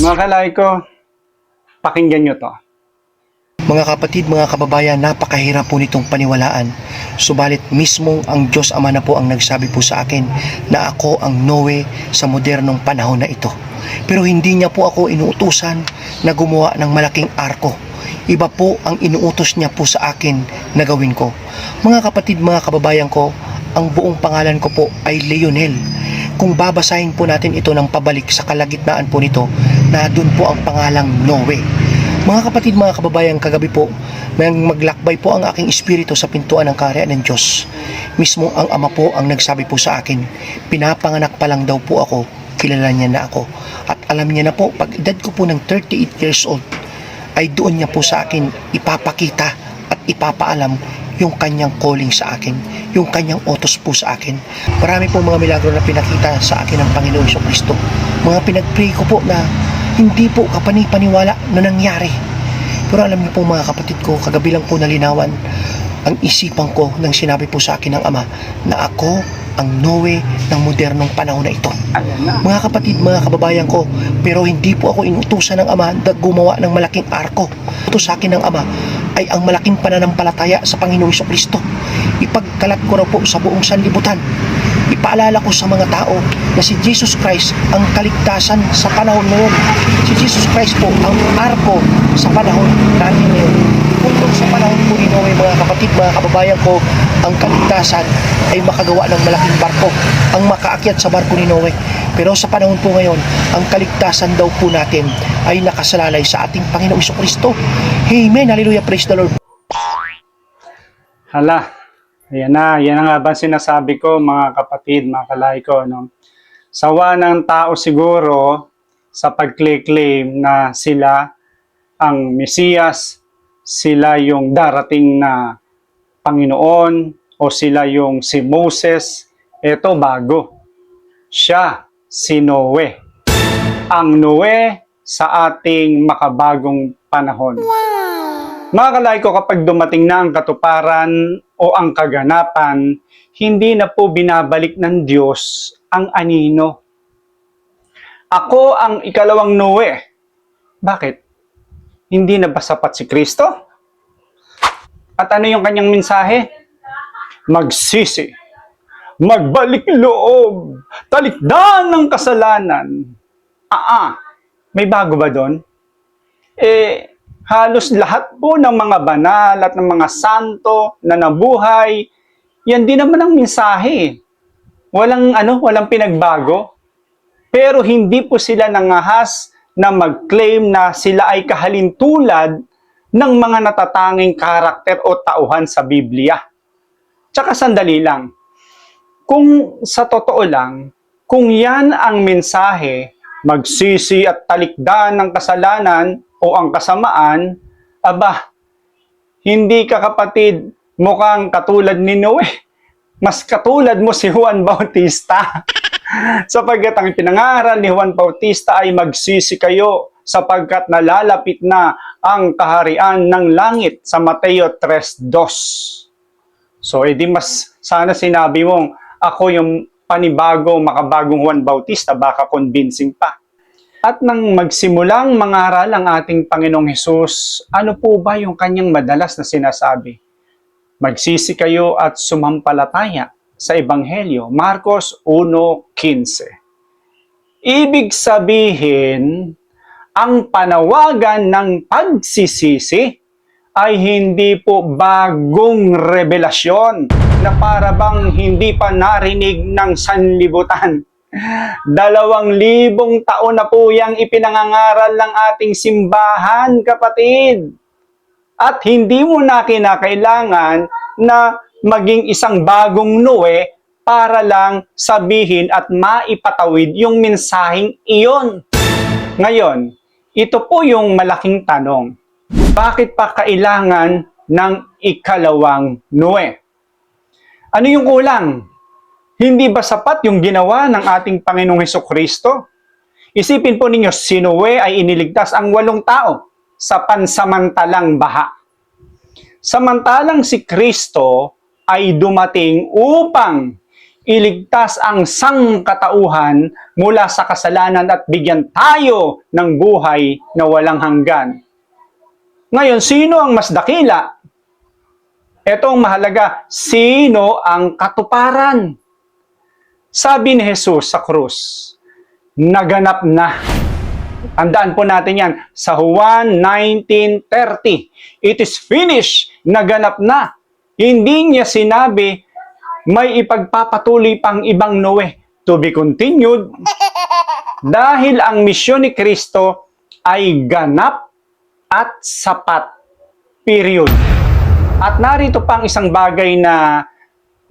Mga kalay ko, pakinggan nyo to. Mga kapatid, mga kababayan, napakahirap po nitong paniwalaan. Subalit mismong ang Diyos Ama na po ang nagsabi po sa akin na ako ang Noe sa modernong panahon na ito. Pero hindi niya po ako inuutusan na gumawa ng malaking arko. Iba po ang inuutos niya po sa akin na gawin ko. Mga kapatid, mga kababayan ko, ang buong pangalan ko po ay Leonel. Kung babasahin po natin ito ng pabalik sa kalagitnaan po nito, na doon po ang pangalang Noe. Mga kapatid, mga kababayan, kagabi po, may maglakbay po ang aking espiritu sa pintuan ng kaharian ng Diyos. Mismo ang Ama po ang nagsabi po sa akin, pinapanganak pa lang daw po ako, kilala niya na ako. At alam niya na po, pag edad ko po ng 38 years old, ay doon niya po sa akin ipapakita at ipapaalam yung kanyang calling sa akin, yung kanyang utos po sa akin. Marami po mga milagro na pinakita sa akin ng Panginoong Jesucristo. Mga pinag-pray ko po na hindi po kapani-paniwala na nangyari. Pero alam niyo po mga kapatid ko, kagabi lang po nalinawan ang isipan ko nang sinabi po sa akin ng Ama na ako ang Noe ng modernong panahon na ito. Mga kapatid, mga kababayan ko, pero hindi po ako inutusan ng Ama na gumawa ng malaking arko. Ito sa akin ng Ama ay ang malaking pananampalataya sa Panginoong Jesucristo. Ipagkalat ko na po sa buong sanlibutan. Ipaalala ko sa mga tao na si Jesus Christ ang kaligtasan sa panahon ngayon. Si Jesus Christ po ang arko sa panahon natin ngayon. Kung sa panahon po ni Noe, mga kapatid, mga kababayan ko, ang kaligtasan ay makagawa ng malaking barko, ang makaakyat sa barko ni Noe. Pero sa panahon po ngayon, ang kaligtasan daw po natin ay nakasalalay sa ating Panginoong Jesucristo. Amen, hallelujah, praise the Lord. Hala, yan ang nga ba sinasabi ko mga kapatid, mga kalay ko. No? Sawa ng tao siguro sa pag-claim na sila ang Mesiyas, sila yung darating na Panginoon, o sila yung si Moses. Ito bago. Siya, si Noe. Ang Noe sa ating makabagong panahon. Mga kalay ko, kapag dumating na ang katuparan o ang kaganapan, hindi na po binabalik ng Diyos ang anino. Ako ang ikalawang Noe. Bakit? Hindi na ba sapat si Kristo? At ano yung kanyang mensahe? Magsisi, magbalik loob, talikdan ng kasalanan. May bago ba doon? Halos lahat po ng mga banal at ng mga santo na nabuhay, yan din naman ang mensahe. Walang pinagbago. Pero hindi po sila nangahas na mag-claim na sila ay kahalintulad ng mga natatanging karakter o tauhan sa Biblia. Tsaka sandali lang. Kung sa totoo lang, kung yan ang mensahe, magsisi at talikdan ng kasalanan o ang kasamaan, hindi ka kapatid mukhang katulad ni Noe. Mas katulad mo si Juan Bautista. Sapagkat ang pinangaral ni Juan Bautista ay magsisi kayo sapagkat nalalapit na ang kaharian ng langit sa Mateo 3:2. So, edi mas sana sinabi mong ako yung makabagong Juan Bautista, baka convincing pa. At nang magsimulang mangaral ang ating Panginoong Hesus, ano po ba yung kanyang madalas na sinasabi? Magsisi kayo at sumampalataya sa Ebanghelyo, Marcos 1:15. Ibig sabihin, ang panawagan ng pagsisisi ay hindi po bagong revelasyon na para bang hindi pa narinig ng sanlibutan. 2,000 taon na po yang ipinangangaral ng ating simbahan, kapatid. At hindi mo na kinakailangan na maging isang bagong Noe para lang sabihin at maipatawid yung mensaheng iyon. Ngayon, ito po yung malaking tanong. Bakit pa kailangan ng ikalawang Noe? Ano yung kulang? Hindi ba sapat yung ginawa ng ating Panginoong Hesukristo? Isipin po ninyo, si Noe ay iniligtas ang 8 tao sa pansamantalang baha. Samantalang si Kristo ay dumating upang iligtas ang sangkatauhan mula sa kasalanan at bigyan tayo ng buhay na walang hanggan. Ngayon, sino ang mas dakila? Ito ang mahalaga, sino ang katuparan? Sabi ni Jesus sa krus, naganap na. Tandaan po natin yan sa Juan 19:30. It is finished. Naganap na. Hindi niya sinabi may ipagpapatuloy pang ibang Noe to be continued dahil ang misyon ni Kristo ay ganap at sapat. Period. At narito pang isang bagay na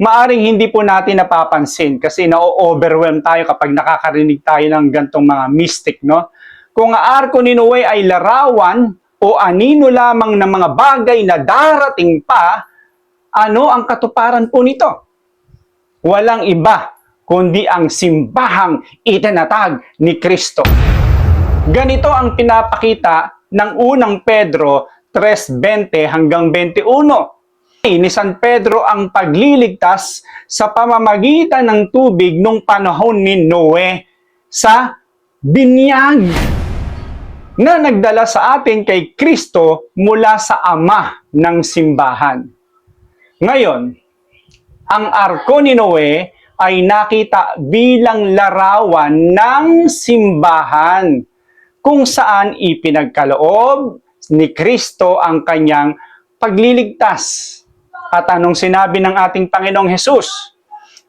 maaring hindi po natin napapansin kasi na-overwhelm tayo kapag nakakarinig tayo ng gantong mga mystic, no? Kung ang arko ni Noe ay larawan o anino lamang ng mga bagay na darating pa, ano ang katuparan po nito? Walang iba kundi ang simbahang itinatag ni Kristo. Ganito ang pinapakita ng unang Pedro 3:20 hanggang 21. Ni San Pedro ang pagliligtas sa pamamagitan ng tubig nung panahon ni Noe sa binyag na nagdala sa atin kay Kristo mula sa Ama ng simbahan. Ngayon, ang arko ni Noe ay nakita bilang larawan ng simbahan kung saan ipinagkaloob ni Kristo ang kanyang pagliligtas. At anong sinabi ng ating Panginoong Hesus?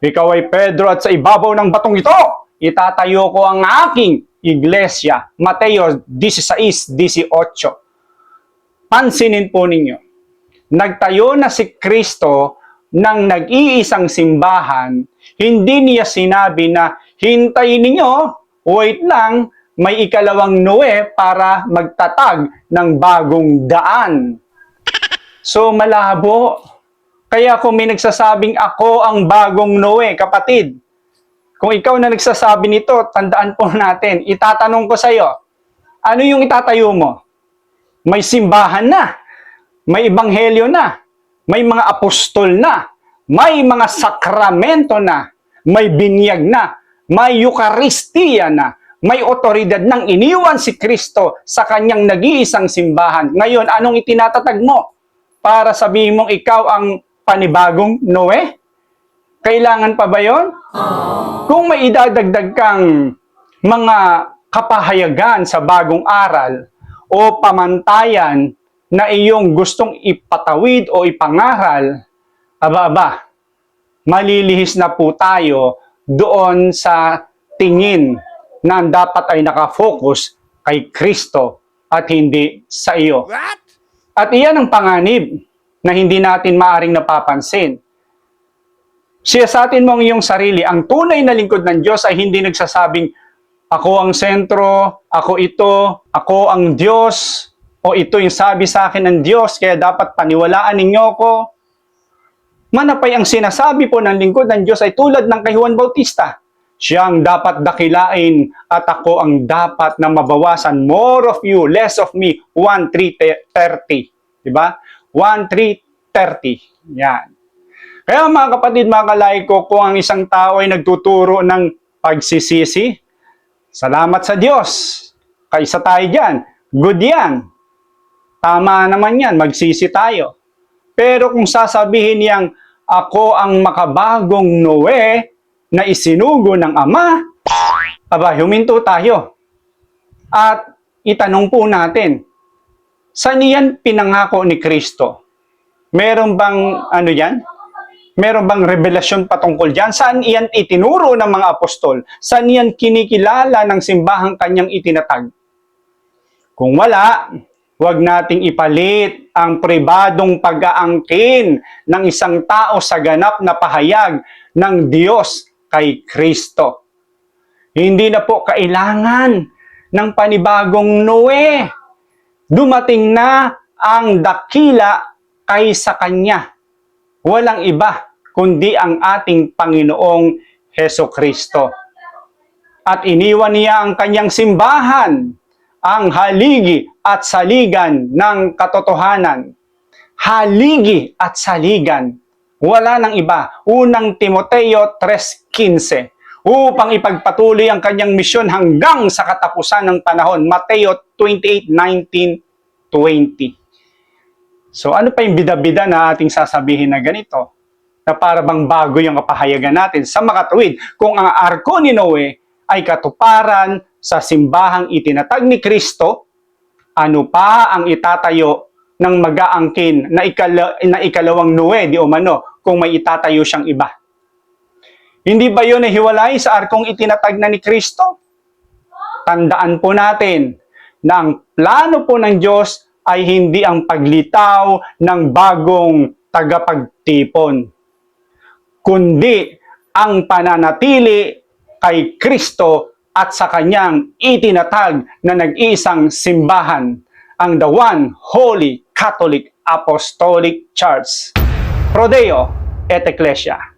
Ikaw ay Pedro at sa ibabaw ng batong ito, itatayo ko ang aking iglesia. Mateo 16:18. Pansinin po ninyo, nagtayo na si Kristo ng nag-iisang simbahan, hindi niya sinabi na hintayin ninyo, wait lang, may ikalawang Noe para magtatag ng bagong daan. So malabo. Kaya kung may nagsasabing ako ang bagong Noe, kapatid, kung ikaw na nagsasabi nito, tandaan po natin, itatanong ko sa iyo, ano yung itatayo mo? May simbahan na, may ebanghelyo na, may mga apostol na, may mga sakramento na, may binyag na, may Eucharistia na, may otoridad nang iniwan si Kristo sa kanyang nag-iisang simbahan. Ngayon, anong itinatatag mo? Para sabihin mong ikaw ang panibagong Noe? Kailangan pa ba yon? Kung may idadagdag kang mga kapahayagan sa bagong aral o pamantayan na iyong gustong ipatawid o ipangaral, aba, malilihis na po tayo doon sa tingin na dapat ay nakafocus kay Kristo at hindi sa iyo. At iyan ang panganib na hindi natin maaring napapansin. Siyasatin mo ang iyong sarili. Ang tunay na lingkod ng Diyos ay hindi nagsasabing, ako ang sentro, ako ito, ako ang Diyos, o ito yung sabi sa akin ng Diyos, kaya dapat paniwalaan ninyo ko. Manapay ang sinasabi po ng lingkod ng Diyos ay tulad ng kay Juan Bautista. Siya ang dapat dakilain at ako ang dapat na mabawasan. More of you, less of me. 1:3:30. Diba? 1:3:30. Yan. Kaya mga kapatid, mga kalaiko, kung ang isang tao ay nagtuturo ng pagsisisi, salamat sa Diyos. Kaisa tayo dyan. Good yan. Tama naman yan, magsisi tayo. Pero kung sasabihin niyang, ako ang makabagong Noe na isinugo ng Ama, aba, huminto tayo. At itanong po natin, saan yan pinangako ni Kristo? Meron bang ano yan? Meron bang revelasyon patungkol dyan? Saan iyan itinuro ng mga apostol? Saan iyan kinikilala ng simbahang kanyang itinatag? Kung wala, huwag nating ipalit ang pribadong pag-aangkin ng isang tao sa ganap na pahayag ng Diyos kay Kristo. Hindi na po kailangan ng panibagong Noe. Dumating na ang dakila kaysa kanya. Walang iba kundi ang ating Panginoong Hesukristo. At iniwan niya ang kanyang simbahan, ang haligi at saligan ng katotohanan. Haligi at saligan Wala nang iba. Unang Timoteo 3:15. Upang ipagpatuloy ang kanyang misyon hanggang sa katapusan ng panahon. Mateo 28:19-20. So ano pa yung bida-bida na ating sasabihin na ganito? Na para bang bago yung kapahayagan natin sa makatuwid kung ang arko ni Noe ay katuparan sa simbahang itinatag ni Kristo, ano pa ang itatayo ng mag-aangkin na ikalawang Noe di umano kung may itatayo siyang iba? Hindi ba yun hiwalay sa arkong itinatag na ni Kristo? Tandaan po natin na ang plano po ng Diyos ay hindi ang paglitaw ng bagong tagapagtipon, kundi ang pananatili kay Kristo at sa kanyang itinatag na nag-iisang simbahan, ang the one Holy Catholic Apostolic Church. Pro Deo et Ecclesia.